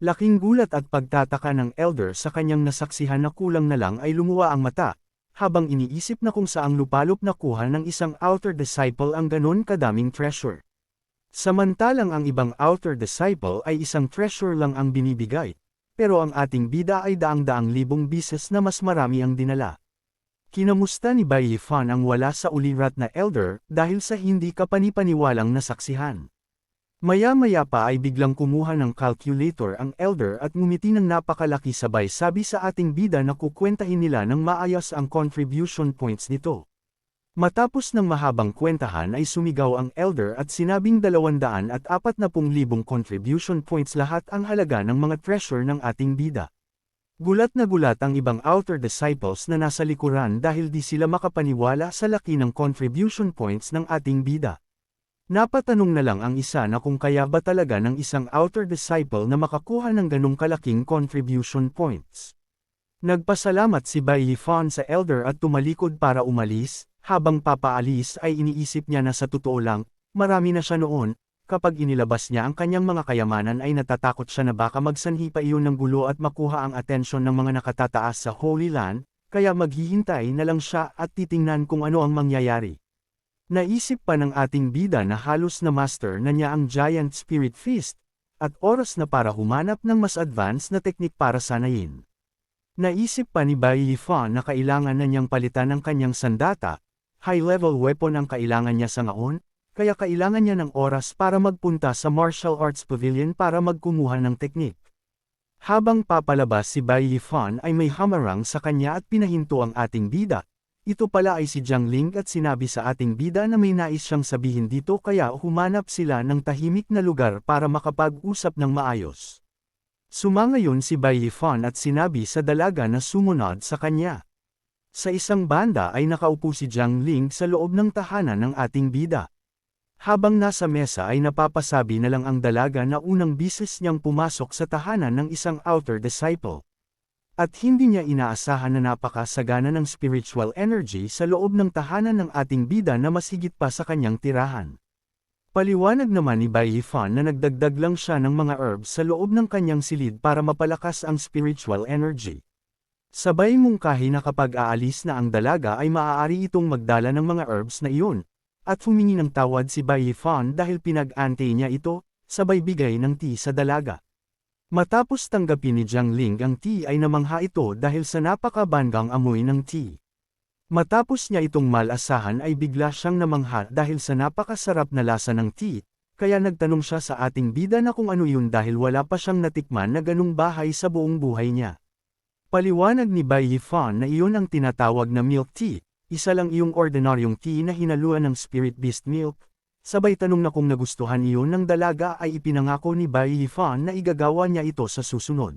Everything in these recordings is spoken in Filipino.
Laking gulat at pagtataka ng elder sa kanyang nasaksihan na kulang na lang ay lumuwa ang mata, habang iniisip na kung saang lupalop nakuha ng isang outer disciple ang ganon kadaming treasure. Samantalang ang ibang outer disciple ay isang treasure lang ang binibigay, pero ang ating bida ay daang-daang libong bises na mas marami ang dinala. Kinamusta ni Bai Yifan ang wala sa ulirat na elder dahil sa hindi kapanipaniwalang nasaksihan. Maya-maya pa ay biglang kumuha ng calculator ang elder at ngumiti ng napakalaki sabay sabi sa ating bida na kukwentahin nila ng maayos ang contribution points nito. Matapos ng mahabang kwentahan ay sumigaw ang elder at sinabing 240,000 contribution points lahat ang halaga ng mga treasure ng ating bida. Gulat na gulat ang ibang outer disciples na nasa likuran dahil di sila makapaniwala sa laki ng contribution points ng ating bida. Napatanong na lang ang isa na kung kaya ba talaga ng isang outer disciple na makakuha ng ganong kalaking contribution points. Nagpasalamat si Bai Yifan sa elder at tumalikod para umalis, habang papaalis ay iniisip niya na sa totoo lang, marami na siya noon, kapag inilabas niya ang kanyang mga kayamanan ay natatakot siya na baka magsanhi pa iyon ng gulo at makuha ang atensyon ng mga nakatataas sa Holy Land, kaya maghihintay na lang siya at titingnan kung ano ang mangyayari. Naisip pa ng ating bida na halos na master na niya ang Giant Spirit Feast, at oras na para humanap ng mas advanced na teknik para sanayin. Naisip pa ni Bai Yifan na kailangan na niyang palitan ang kanyang sandata, high-level weapon ang kailangan niya sa ngaon, kaya kailangan niya ng oras para magpunta sa Martial Arts Pavilion para magkumuha ng teknik. Habang papalabas si Bai Yifan ay may hamarang sa kanya at pinahinto ang ating bida. Ito pala ay si Jiang Ling at sinabi sa ating bida na may nais siyang sabihin dito kaya humanap sila ng tahimik na lugar para makapag-usap ng maayos. Sumangayon si Bai Yifan at sinabi sa dalaga na sumunod sa kanya. Sa isang banda ay nakaupo si Jiang Ling sa loob ng tahanan ng ating bida. Habang nasa mesa ay napapasabi na lang ang dalaga na unang bisis niyang pumasok sa tahanan ng isang outer disciple. At hindi niya inaasahan na napakasagana ng spiritual energy sa loob ng tahanan ng ating bida na mas higit pa sa kanyang tirahan. Paliwanag naman ni Bai Yifan na nagdagdag lang siya ng mga herbs sa loob ng kanyang silid para mapalakas ang spiritual energy. Sabay mungkahi na kapag aalis na ang dalaga ay maaari itong magdala ng mga herbs na iyon, at humingi ng tawad si Bai Yifan dahil pinag-ante niya ito, sabay bigay ng tea sa dalaga. Matapos tanggapin ni Jiang Ling ang tea ay namangha ito dahil sa napakabanggang amoy ng tea. Matapos niya itong malasahan ay bigla siyang namangha dahil sa napakasarap na lasa ng tea, kaya nagtanong siya sa ating bida na kung ano yun dahil wala pa siyang natikman na ganung bahay sa buong buhay niya. Paliwanag ni Bai Yifan na iyon ang tinatawag na milk tea, isa lang iyong ordinaryong tea na hinaluan ng spirit beast milk. Sabay tanong na kung nagustuhan iyon ng dalaga ay ipinangako ni Bai Yifan na igagawa niya ito sa susunod.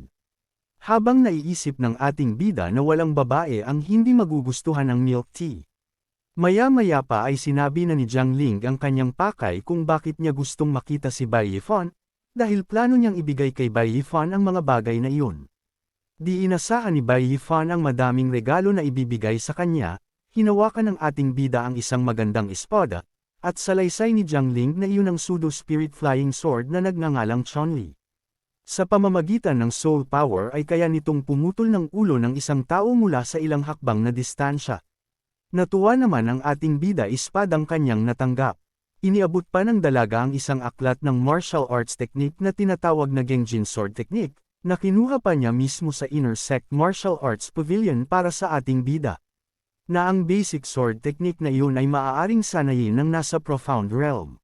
Habang naiisip ng ating bida na walang babae ang hindi magugustuhan ng milk tea. Maya-maya pa ay sinabi na ni Jiang Ling ang kanyang pakay kung bakit niya gustong makita si Bai Yifan, dahil plano niyang ibigay kay Bai Yifan ang mga bagay na iyon. Di inasahan ni Bai Yifan ang madaming regalo na ibibigay sa kanya, hinawakan ng ating bida ang isang magandang espada, at salaysay ni Jiang Ling na iyon ang pseudo-spirit flying sword na nagngangalang Chun-Li. Sa pamamagitan ng soul power ay kaya nitong pumutol ng ulo ng isang tao mula sa ilang hakbang na distansya. Natuwa naman ang ating bida espadang kanyang natanggap. Iniabot pa ng dalaga ang isang aklat ng martial arts technique na tinatawag na Genjin Sword Technique, na kinuha pa niya mismo sa Inner Sect Martial Arts Pavilion para sa ating bida. Na ang basic sword technique na iyon ay maaaring sanayin ng nasa profound realm.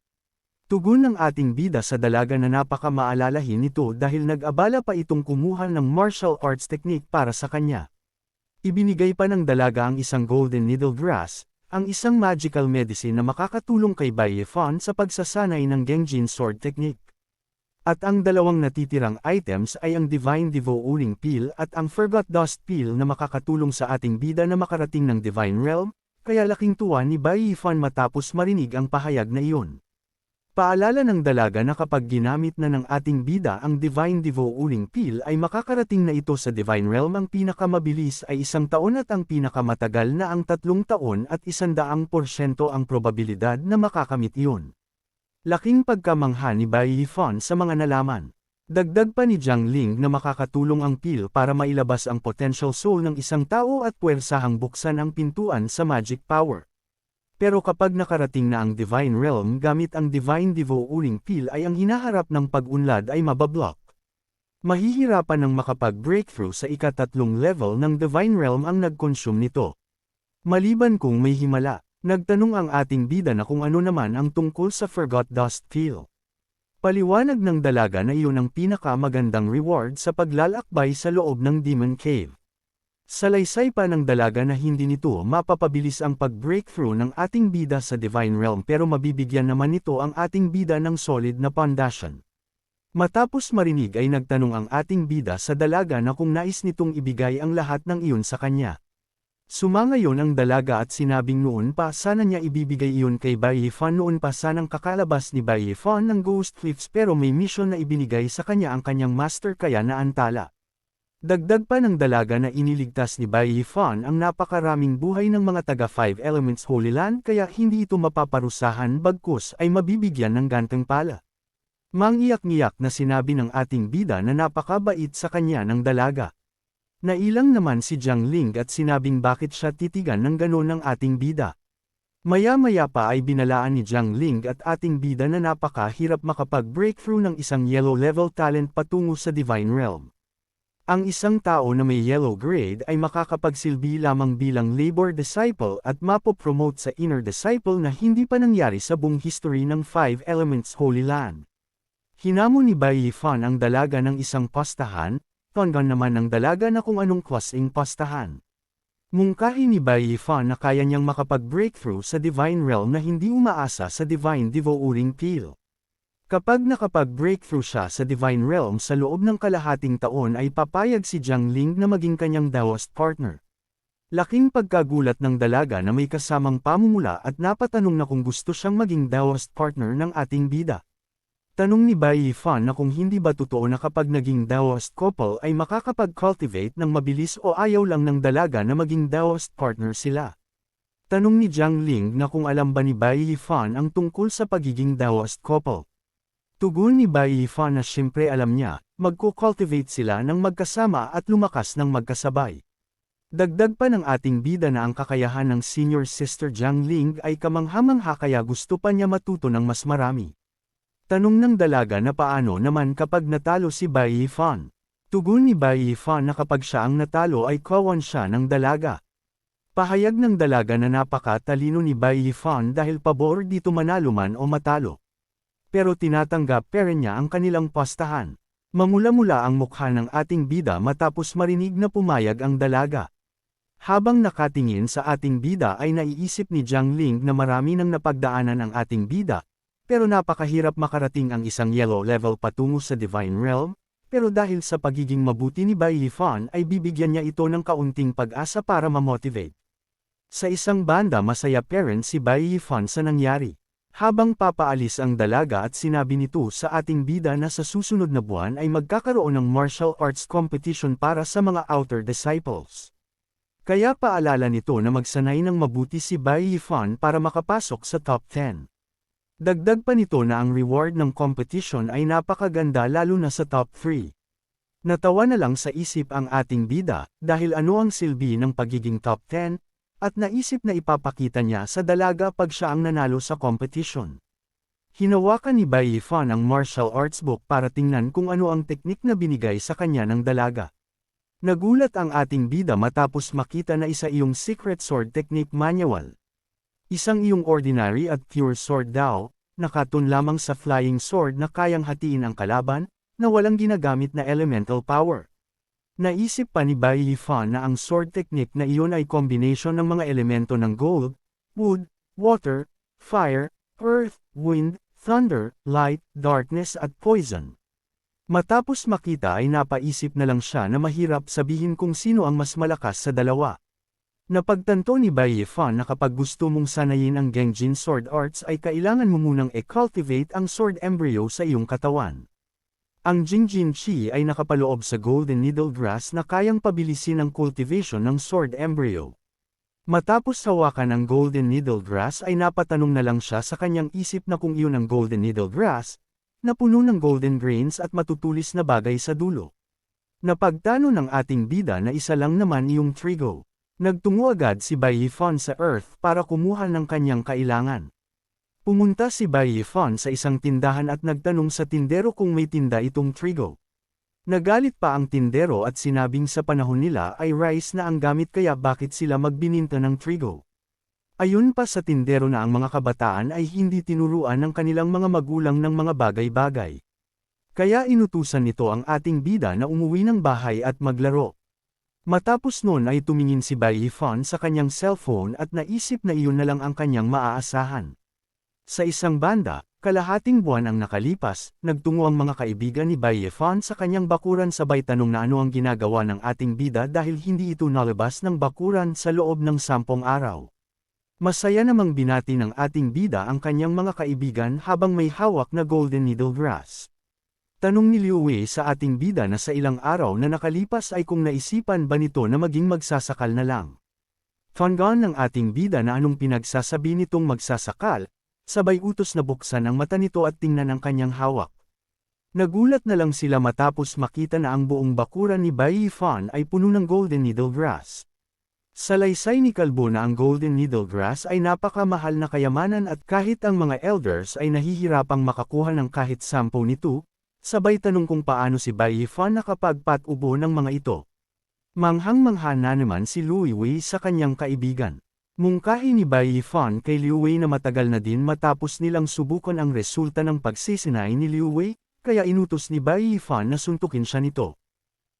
Tugon ng ating bida sa dalaga na napakamaalalahin nito dahil nag-abala pa itong kumuha ng martial arts technique para sa kanya. Ibinigay pa ng dalaga ang isang golden needle grass, ang isang magical medicine na makakatulong kay Bai Yifan sa pagsasanay ng Genjin sword technique. At ang dalawang natitirang items ay ang Divine Devouring Pill at ang Forgot Dust Pill na makakatulong sa ating bida na makarating ng Divine Realm, kaya laking tuwa ni Bai Yifan matapos marinig ang pahayag na iyon. Paalala ng dalaga na kapag ginamit na ng ating bida ang Divine Devouring Pill ay makakarating na ito sa Divine Realm. Ang pinakamabilis ay 1 taon at ang pinakamatagal na ang 3 taon at 100% ang probabilidad na makakamit iyon. Laking pagkamangha ni Bai Yifan sa mga nalaman. Dagdag pa ni Jiang Ling na makakatulong ang pil para mailabas ang potential soul ng isang tao at puwersahang buksan ang pintuan sa magic power. Pero kapag nakarating na ang Divine Realm gamit ang Divine Devo uling pil ay ang hinaharap ng pag-unlad ay mabablock. Mahihirapan ng makapag-breakthrough sa ika-3 level ng Divine Realm ang nag-consume nito. Maliban kung may himala, nagtanong ang ating bida na kung ano naman ang tungkol sa Forgot Dust Pil. Paliwanag ng dalaga na iyon ang pinakamagandang reward sa paglalakbay sa loob ng Demon Cave. Salaysay pa ng dalaga na hindi nito mapapabilis ang pag-breakthrough ng ating bida sa Divine Realm pero mabibigyan naman nito ang ating bida ng solid na pundasyon. Matapos marinig ay nagtanong ang ating bida sa dalaga na kung nais nitong ibigay ang lahat ng iyon sa kanya. Sumangayon ang dalaga at sinabing noon pa sana niya ibibigay iyon kay Bai Yifan noon pa sanang kakalabas ni Bai Yifan ng Ghost Cliffs pero may mission na ibinigay sa kanya ang kanyang master kaya naantala. Dagdag pa ng dalaga na iniligtas ni Bai Yifan ang napakaraming buhay ng mga taga 5 Elements Holy Land kaya hindi ito mapaparusahan bagkus ay mabibigyan ng gantimpala. Mangiyak-ngiyak na sinabi ng ating bida na napakabait sa kanya ng dalaga. Nailang naman si Jiang Ling at sinabing bakit siya titigan ng ganon ng ating bida. Maya-maya pa ay binalaan ni Jiang Ling at ating bida na napakahirap makapag-breakthrough ng isang yellow level talent patungo sa Divine Realm. Ang isang tao na may yellow grade ay makakapagsilbi lamang bilang labor disciple at mapopromote sa inner disciple na hindi pa nangyari sa buong history ng 5 Elements Holy Land. Hinamon ni Bai Yifan ang dalaga ng isang pastahan, Tongan naman ng dalaga na kung anong klaseng pastahan. Mungkahi ni Bai Yifan na kaya niyang makapag-breakthrough sa Divine Realm na hindi umaasa sa Divine Devo uring pil. Kapag nakapag-breakthrough siya sa Divine Realm sa loob ng kalahating taon ay papayag si Jiang Ling na maging kanyang Daoist partner. Laking pagkagulat ng dalaga na may kasamang pamumula at napatanong na kung gusto siyang maging Daoist partner ng ating bida. Tanong ni Bai Yifan na kung hindi ba totoo na kapag naging Daoist couple ay makakapag-cultivate ng mabilis o ayaw lang ng dalaga na maging Daoist partner sila. Tanong ni Jiang Ling na kung alam ba ni Bai Yifan ang tungkol sa pagiging Daoist couple. Tugon ni Bai Yifan na siyempre alam niya, magko-cultivate sila ng magkasama at lumakas ng magkasabay. Dagdag pa ng ating bida na ang kakayahan ng senior sister Jiang Ling ay kamangha-mangha kaya gusto pa niya matuto ng mas marami. Tanong ng dalaga na paano naman kapag natalo si Bai Yifan. Tugon ni Bai Yifan na kapag siya ang natalo ay kawan siya ng dalaga. Pahayag ng dalaga na napaka-talino ni Bai Yifan dahil pabor dito manalo man o matalo. Pero tinatanggap pa rin niya ang kanilang pastahan. Mamula-mula ang mukha ng ating bida matapos marinig na pumayag ang dalaga. Habang nakatingin sa ating bida ay naiisip ni Jiang Ling na marami nang napagdaanan ang ating bida. Pero napakahirap makarating ang isang yellow level patungo sa Divine Realm, pero dahil sa pagiging mabuti ni Bai Yifan ay bibigyan niya ito ng kaunting pag-asa para ma-motivate. Sa isang banda masaya parent si Bai Yifan sa nangyari. Habang papaalis ang dalaga at sinabi nito sa ating bida na sa susunod na buwan ay magkakaroon ng martial arts competition para sa mga outer disciples. Kaya paalala nito na magsanay ng mabuti si Bai Yifan para makapasok sa top 10. Dagdag pa nito na ang reward ng competition ay napakaganda lalo na sa top 3. Natawa na lang sa isip ang ating bida, dahil ano ang silbi ng pagiging top 10, at naisip na ipapakita niya sa dalaga pag siya ang nanalo sa competition. Hinawakan ni Bai Yifan ang martial arts book para tingnan kung ano ang teknik na binigay sa kanya ng dalaga. Nagulat ang ating bida matapos makita na isa iyong secret sword technique manual. Isang iyong ordinary at pure sword daw, nakatun lamang sa flying sword na kayang hatiin ang kalaban, na walang ginagamit na elemental power. Naisip pa ni Bai Yifan na ang sword technique na iyon ay combination ng mga elemento ng gold, wood, water, fire, earth, wind, thunder, light, darkness at poison. Matapos makita ay napaisip na lang siya na mahirap sabihin kung sino ang mas malakas sa dalawa. Napagtanto ni Bai Yifan na kapag gusto mong sanayin ang Genjin Sword Arts ay kailangan mo munang e-cultivate ang sword embryo sa iyong katawan. Ang Jingjin Chi ay nakapaloob sa Golden Needle Grass na kayang pabilisin ang cultivation ng sword embryo. Matapos hawakan ang Golden Needle Grass ay napatanong na lang siya sa kanyang isip na kung iyon ang Golden Needle Grass, na puno ng golden grains at matutulis na bagay sa dulo. Napagtano ng ating bida na isa lang naman iyong trigo. Nagtungo agad si Bai Yifan sa Earth para kumuha ng kanyang kailangan. Pumunta si Bai Yifan sa isang tindahan at nagtanong sa tindero kung may tinda itong trigo. Nagalit pa ang tindero at sinabing sa panahon nila ay rice na ang gamit kaya bakit sila magbininta ng trigo. Ayon pa sa tindero na ang mga kabataan ay hindi tinuruan ng kanilang mga magulang ng mga bagay-bagay. Kaya inutusan nito ang ating bida na umuwi ng bahay at maglaro. Matapos noon ay tumingin si Bai Yifan sa kanyang cellphone at naisip na iyon na lang ang kanyang maaasahan. Sa isang banda, kalahating buwan ang nakalipas, nagtungo ang mga kaibigan ni Bai Yifan sa kanyang bakuran sabay tanong na ano ang ginagawa ng ating bida dahil hindi ito nalabas ng bakuran sa loob ng 10 araw. Masaya namang binati ng ating bida ang kanyang mga kaibigan habang may hawak na golden needle grass. Tanong ni Liu Wei sa ating bida na sa ilang araw na nakalipas ay kung naisipan ba nito na maging magsasakal na lang. Tangan ng ating bida na anong pinagsasabi nitong magsasakal, sabay utos na buksan ang mata nito at tingnan ang kanyang hawak. Nagulat na lang sila matapos makita na ang buong bakuran ni Bai Yifan ay puno ng golden needle grass. Salaysay ni Kalbo na ang golden needle grass ay napakamahal na kayamanan at kahit ang mga elders ay nahihirapang makakuha ng kahit 10 nito, sabay tanong kung paano si Bai Yifan nakapagpatubo ng mga ito. Manghang-mangha na naman si Liu Wei sa kanyang kaibigan. Mungkahi ni Bai Yifan kay Liu Wei na matagal na din matapos nilang subukan ang resulta ng pagsisinay ni Liu Wei, kaya inutos ni Bai Yifan na suntukin siya nito.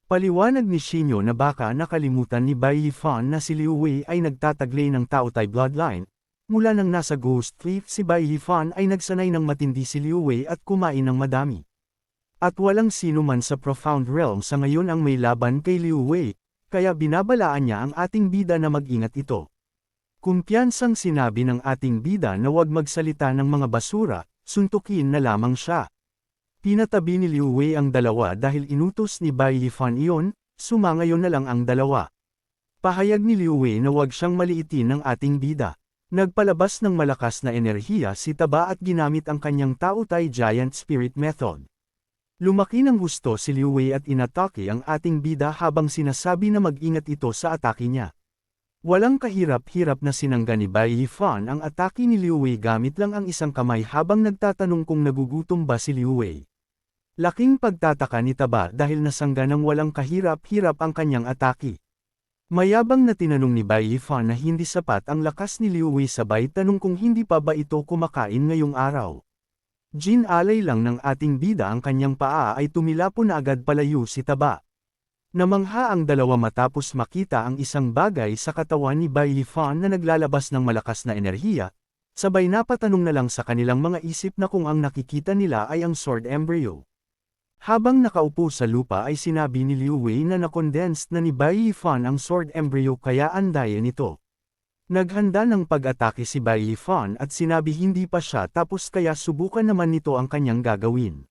Paliwanag ni Shinyo na baka nakalimutan ni Bai Yifan na si Liu Wei ay nagtataglay ng Taotai bloodline. Mula nang nasa Ghost Cliff si Bai Yifan ay nagsanay ng matindi si Liu Wei at kumain ng madami. At walang sino man sa Profound Realm sa ngayon ang may laban kay Liu Wei, kaya binabalaan niya ang ating bida na mag-ingat ito. Kumpiyansang sinabi ng ating bida na huwag magsalita ng mga basura, suntukin na lamang siya. Pinatabi ni Liu Wei ang dalawa dahil inutos ni Bai Yifan iyon, sumangayon na lang ang dalawa. Pahayag ni Liu Wei na huwag siyang maliitin ng ating bida. Nagpalabas ng malakas na enerhiya si Taba at ginamit ang kanyang Taotai Giant Spirit Method. Lumaki ng gusto si Liu Wei at inatake ang ating bida habang sinasabi na mag-ingat ito sa atake niya. Walang kahirap-hirap na sinangga ni Bai Yifan ang atake ni Liu Wei gamit lang ang isang kamay habang nagtatanong kung nagugutom ba si Liu Wei. Laking pagtataka ni Taba dahil nasangga ng walang kahirap-hirap ang kanyang atake. Mayabang na tinanong ni Bai Yifan na hindi sapat ang lakas ni Liu Wei sabay tanong kung hindi pa ba ito kumakain ngayong araw. Alay lang ng ating bida ang kanyang paa ay tumilapon na agad palayo si Taba. Namangha ang dalawa matapos makita ang isang bagay sa katawan ni Bai Yifan na naglalabas ng malakas na enerhiya, sabay napatanong na lang sa kanilang mga isip na kung ang nakikita nila ay ang sword embryo. Habang nakaupo sa lupa ay sinabi ni Liu Wei na nakondensed na ni Bai Yifan ang sword embryo kaya andayan ito. Naghanda ng pag-atake si Bai Yifan at sinabi hindi pa siya tapos kaya subukan naman nito ang kanyang gagawin.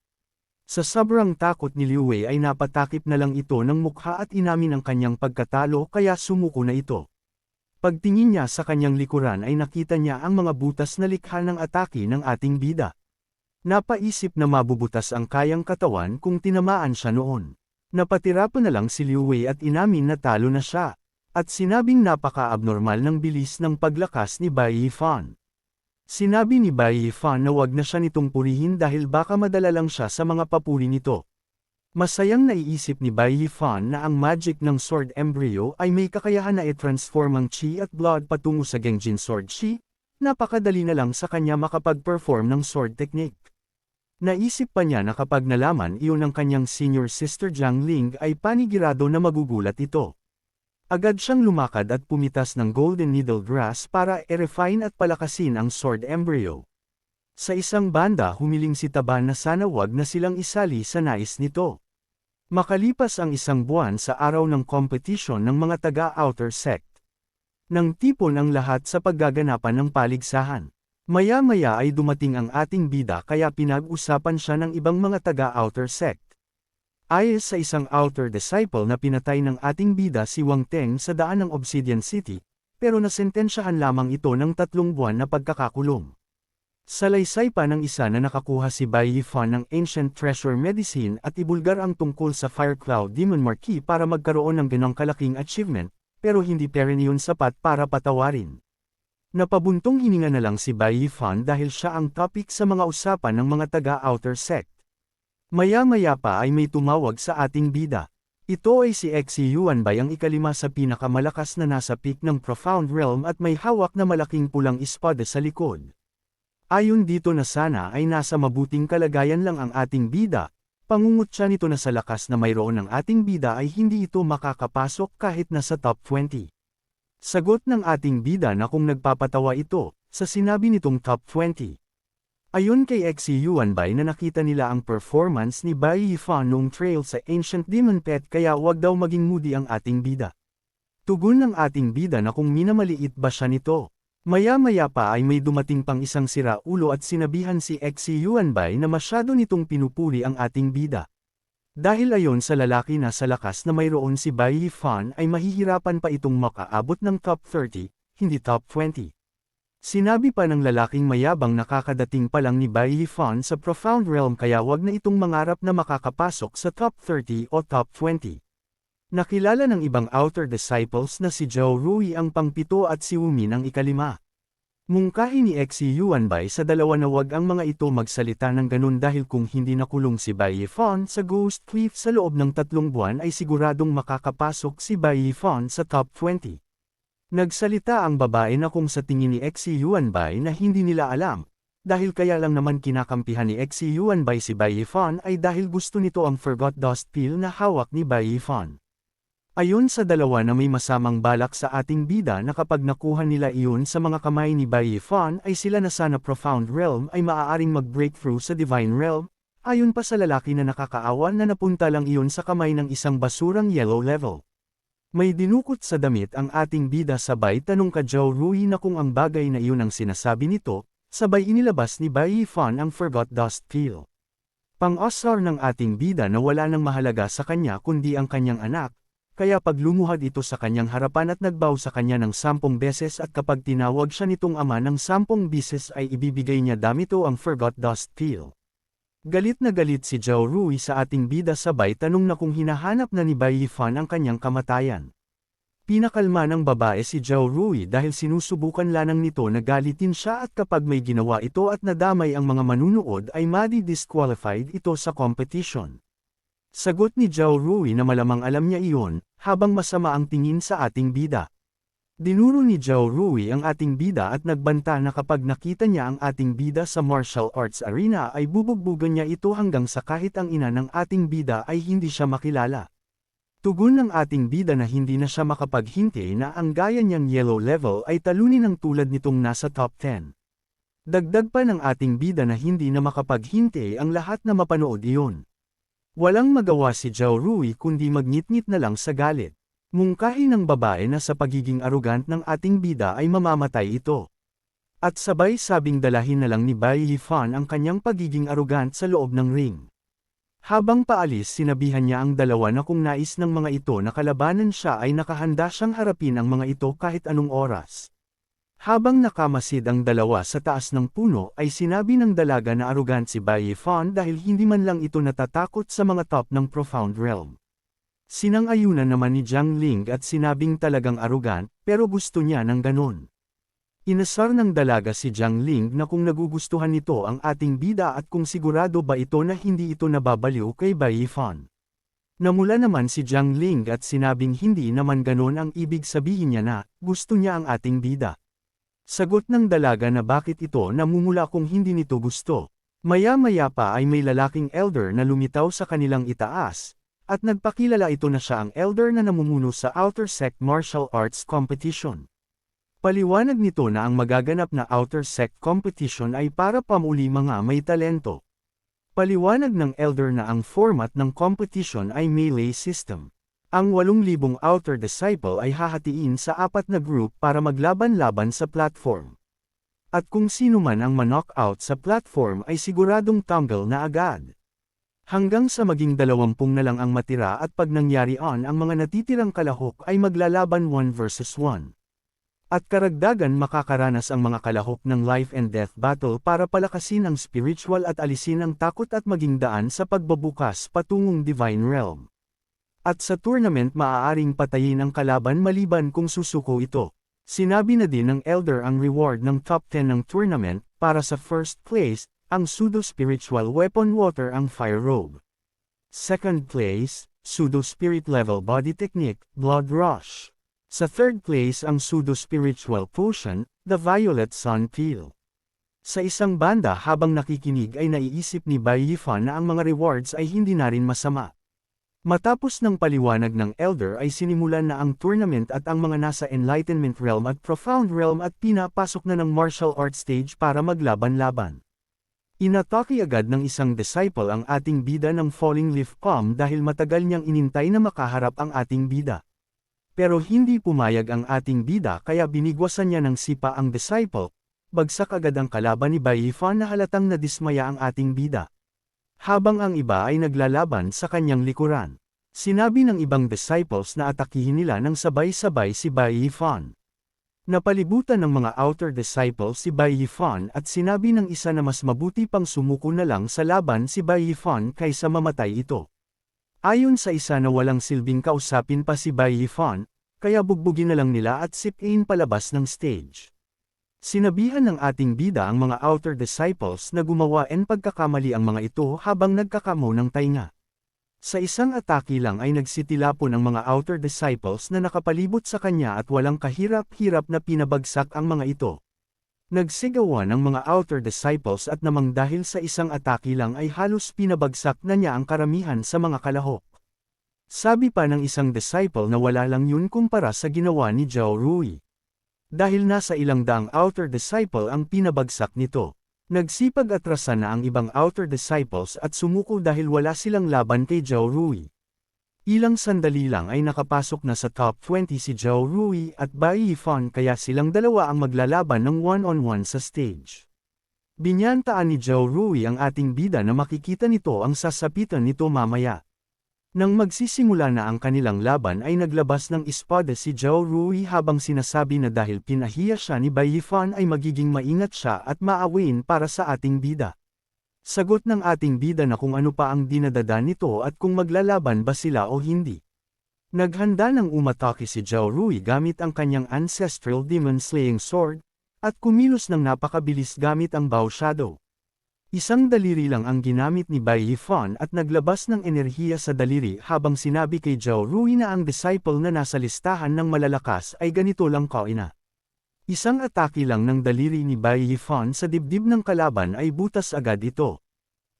Sa sobrang takot ni Liu Wei ay napatakip na lang ito ng mukha at inamin ang kanyang pagkatalo kaya sumuko na ito. Pagtingin niya sa kanyang likuran ay nakita niya ang mga butas na likha ng atake ng ating bida. Napaisip na mabubutas ang kayang katawan kung tinamaan siya noon. Napatira pa na lang si Liu Wei at inamin na talo na siya. At sinabing napaka-abnormal ng bilis ng paglakas ni Bai Yifan. Sinabi ni Bai Yifan na wag na siya nitong purihin dahil baka madala lang siya sa mga papuri nito. Masayang naiisip ni Bai Yifan na ang magic ng sword embryo ay may kakayahan na i-transform ang chi at blood patungo sa Genjin sword chi, napakadali na lang sa kanya makapag-perform ng sword technique. Naisip pa niya na kapag nalaman iyon ng kanyang senior sister Jiang Ling ay panigurado na magugulat ito. Agad siyang lumakad at pumitas ng golden needle grass para i-refine at palakasin ang sword embryo. Sa isang banda humiling si Taba na sana wag na silang isali sa nais nito. Makalipas ang isang buwan sa araw ng competition ng mga taga-outer sect. Nang tipon ang lahat sa paggaganapan ng paligsahan. Maya-maya ay dumating ang ating bida kaya pinag-usapan siya ng ibang mga taga-outer sect. Ayon sa isang outer disciple na pinatay ng ating bida si Wang Teng sa daan ng Obsidian City, pero nasentensyahan lamang ito ng 3 buwan na pagkakakulong. Salaysay pa ng isa na nakakuha si Bai Yifan ng Ancient Treasure Medicine at ibulgar ang tungkol sa Fire Cloud Demon Marquis para magkaroon ng ganong kalaking achievement, pero hindi pa rin iyon sapat para patawarin. Napabuntong hininga na lang si Bai Yifan dahil siya ang topic sa mga usapan ng mga taga-outer sect. Maya-maya pa ay may tumawag sa ating bida. Ito ay si Xi Yuanbai ang ikalima sa pinakamalakas na nasa peak ng Profound Realm at may hawak na malaking pulang espada sa likod. Ayon dito na sana ay nasa mabuting kalagayan lang ang ating bida, pangungutya nito na sa lakas na mayroon ng ating bida ay hindi ito makakapasok kahit nasa top 20. Sagot ng ating bida na kung nagpapatawa ito, sa sinabi nitong top 20. Ayon kay Xi Yuanbai na nakita nila ang performance ni Bai Yifan noong trail sa Ancient Demon Pet kaya wag daw maging moody ang ating bida. Tugon ng ating bida na kung minamaliit ba siya nito. Maya-maya pa ay may dumating pang isang siraulo at sinabihan si Xi Yuanbai na masyado nitong pinupuri ang ating bida. Dahil ayon sa lalaki na sa lakas na mayroon si Bai Yifan ay mahihirapan pa itong makaabot ng top 30, hindi top 20. Sinabi pa ng lalaking mayabang nakakadating pa lang ni Bai Yifan sa Profound Realm kaya wag na itong mangarap na makakapasok sa top 30 o top 20. Nakilala ng ibang outer disciples na si Zhou Rui ang pangpito at si Wu Min ang ikalima. Mungkahi ni Xi Yuanbai sa dalawa na wag ang mga ito magsalita ng ganun dahil kung hindi nakulong si Bai Yifan sa Ghost Cliff sa loob ng 3 buwan ay siguradong makakapasok si Bai Yifan sa top 20. Nagsalita ang babae na kung sa tingin ni Xi Yuanbai na hindi nila alam, dahil kaya lang naman kinakampihan ni Xi Yuanbai si Bai Yifan ay dahil gusto nito ang Forgot Dust Pill na hawak ni Bai Yifan. Ayon sa dalawa na may masamang balak sa ating bida na kapag nakuha nila iyon sa mga kamay ni Bai Yifan ay sila na sana Profound Realm ay maaaring mag-breakthrough sa Divine Realm, ayon pa sa lalaki na nakakaawa na napunta lang iyon sa kamay ng isang basurang yellow level. May dinukot sa damit ang ating bida sabay tanong ka Zhou Rui na kung ang bagay na iyon ang sinasabi nito, sabay inilabas ni Bai Yifan ang Forgot Dust Pill. Pang-asar ng ating bida na wala nang mahalaga sa kanya kundi ang kanyang anak, kaya pag lumuhad ito sa kanyang harapan at nagbaw sa kanya ng 10 beses at kapag tinawag siya nitong ama ng 10 beses ay ibibigay niya damito ang Forgot Dust Pill. Galit na galit si Zhou Rui sa ating bida sabay tanong na kung hinahanap na ni Bai Yifan ang kanyang kamatayan. Pinakalma ng babae si Zhou Rui dahil sinusubukan lanang nito na galitin siya at kapag may ginawa ito at nadamay ang mga manunood ay madi-disqualified ito sa competition. Sagot ni Zhou Rui na malamang alam niya iyon, habang masama ang tingin sa ating bida. Dinuro ni Zhou Rui ang ating bida at nagbanta na kapag nakita niya ang ating bida sa martial arts arena ay bubugbugan niya ito hanggang sa kahit ang ina ng ating bida ay hindi siya makilala. Tugon ng ating bida na hindi na siya makapaghintay na ang gaya niyang yellow level ay talunin ng tulad nitong nasa top 10. Dagdag pa ng ating bida na hindi na makapaghintay ang lahat na mapanood iyon. Walang magawa si Zhou Rui kundi magngit-ngit na lang sa galit. Mungkahi ng babae na sa pagiging arrogant ng ating bida ay mamamatay ito. At sabay sabing dalahin na lang ni Bai Yifan ang kanyang pagiging arrogant sa loob ng ring. Habang paalis sinabihan niya ang dalawa na kung nais ng mga ito na kalabanan siya ay nakahanda siyang harapin ang mga ito kahit anong oras. Habang nakamasid ang dalawa sa taas ng puno ay sinabi ng dalaga na arrogant si Bai Yifan dahil hindi man lang ito natatakot sa mga top ng Profound Realm. Sinang-ayunan naman ni Jiang Ling at sinabing talagang arrogant, pero gusto niya ng ganon. Inasar ng dalaga si Jiang Ling na kung nagugustuhan nito ang ating bida at kung sigurado ba ito na hindi ito nababaliw kay Bai Yifan. Namula naman si Jiang Ling at sinabing hindi naman ganon ang ibig sabihin niya na, gusto niya ang ating bida. Sagot ng dalaga na bakit ito namumula kung hindi nito gusto. Maya-maya pa ay may lalaking elder na lumitaw sa kanilang itaas, at nagpakilala ito na siya ang elder na namumuno sa Outer Sect Martial Arts Competition. Paliwanag nito na ang magaganap na Outer Sect Competition ay para pamuli mga may talento. Paliwanag ng elder na ang format ng competition ay melee system. Ang 8,000 outer disciple ay hahatiin sa 4 na group para maglaban-laban sa platform. At kung sino man ang ma-knockout sa platform ay siguradong tumble na agad. Hanggang sa maging 20 na lang ang matira at pag nangyari ang mga natitirang kalahok ay maglalaban 1 versus 1. At karagdagan makakaranas ang mga kalahok ng life and death battle para palakasin ang spiritual at alisin ang takot at maging daan sa pagbabukas patungong divine realm. At sa tournament maaaring patayin ang kalaban maliban kung susuko ito. Sinabi na din ng Elder ang reward ng top 10 ng tournament, para sa first place, ang pseudo-spiritual weapon water ang fire robe. Second place, pseudo-spirit level body technique, blood rush. Sa third place ang pseudo-spiritual potion, the violet sun peel. Sa isang banda habang nakikinig ay naiisip ni Bai Yifan na ang mga rewards ay hindi na rin masama. Matapos ng paliwanag ng Elder ay sinimulan na ang tournament at ang mga nasa Enlightenment Realm at Profound Realm at pinapasok na ng martial arts stage para maglaban-laban. Inatake agad ng isang disciple ang ating bida ng Falling Leaf Palm dahil matagal niyang inintay na makaharap ang ating bida. Pero hindi pumayag ang ating bida kaya binigwasan niya ng sipa ang disciple, bagsak agad ang kalaban ni Bai Yifan na halatang nadismaya ang ating bida. Habang ang iba ay naglalaban sa kanyang likuran. Sinabi ng ibang disciples na atakihin nila ng sabay-sabay si Bai Yifan. Napalibutan ng mga outer disciples si Bai Yifan at sinabi ng isa na mas mabuti pang sumuko na lang sa laban si Bai Yifan kaysa mamatay ito. Ayon sa isa na walang silbing kausapin pa si Bai Yifan, kaya bugbugin na lang nila at sipin palabas ng stage. Sinabihan ng ating bida ang mga outer disciples na gumawa en pagkakamali ang mga ito habang nagkakamo ng tainga. Sa isang atake lang ay nagsitilapon ang mga outer disciples na nakapalibot sa kanya at walang kahirap-hirap na pinabagsak ang mga ito. Nagsigawan ang mga outer disciples at namang dahil sa isang atake lang ay halos pinabagsak na niya ang karamihan sa mga kalahok. Sabi pa ng isang disciple na wala lang yun kumpara sa ginawa ni Zhao Rui. Dahil nasa ilang daang outer disciple ang pinabagsak nito. Nagsipag-atrasan na ang ibang outer disciples at sumuko dahil wala silang laban kay Zhao Rui. Ilang sandali lang ay nakapasok na sa top 20 si Zhao Rui at Bai Yifan kaya silang dalawa ang maglalaban ng one-on-one sa stage. Binyantaan ni Zhao Rui ang ating bida na makikita nito ang sasapitan nito mamaya. Nang magsisimula na ang kanilang laban ay naglabas ng espada si Zhao Rui habang sinasabi na dahil pinahiya siya ni Bai Yifan ay magiging maingat siya at maawin para sa ating bida. Sagot ng ating bida na kung ano pa ang dinadada nito at kung maglalaban ba sila o hindi. Naghanda ng umatake si Zhao Rui gamit ang kanyang ancestral demon-slaying sword, at kumilos ng napakabilis gamit ang Bao Shadow. Isang daliri lang ang ginamit ni Bai Yifan at naglabas ng enerhiya sa daliri habang sinabi kay Zhao Rui na ang disciple na nasa listahan ng malalakas ay ganito lang kaina. Isang atake lang ng daliri ni Bai Yifan sa dibdib ng kalaban ay butas agad ito.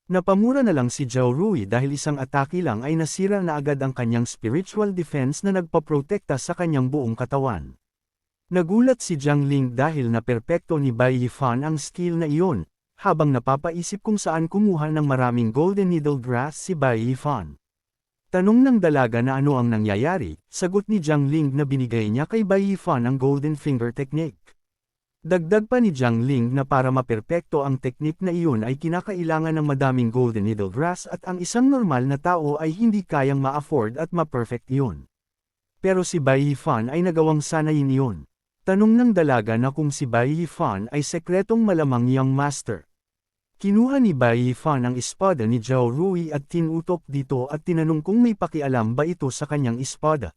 Napamura na lang si Zhao Rui dahil isang atake lang ay nasira na agad ang kanyang spiritual defense na nagpaprotekta sa kanyang buong katawan. Nagulat si Jiang Ling dahil na perpekto ni Bai Yifan ang skill na iyon, habang napapaisip kung saan kumuha ng maraming golden needle grass si Bai Yifan. Tanong ng dalaga na ano ang nangyayari, sagot ni Jiang Ling na binigay niya kay Bai Yifan ang golden finger technique. Dagdag pa ni Jiang Ling na para maperpekto ang technique na iyon ay kinakailangan ng madaming golden needle grass at ang isang normal na tao ay hindi kayang ma-afford at ma-perfect iyon. Pero si Bai Yifan ay nagawang sanayin iyon. Tanong ng dalaga na kung si Bai Yifan ay sekretong malamang young master. Kinuha ni Bai Yifan ang espada ni Zhao Rui at tinutok dito at tinanong kung may pakialam ba ito sa kanyang espada.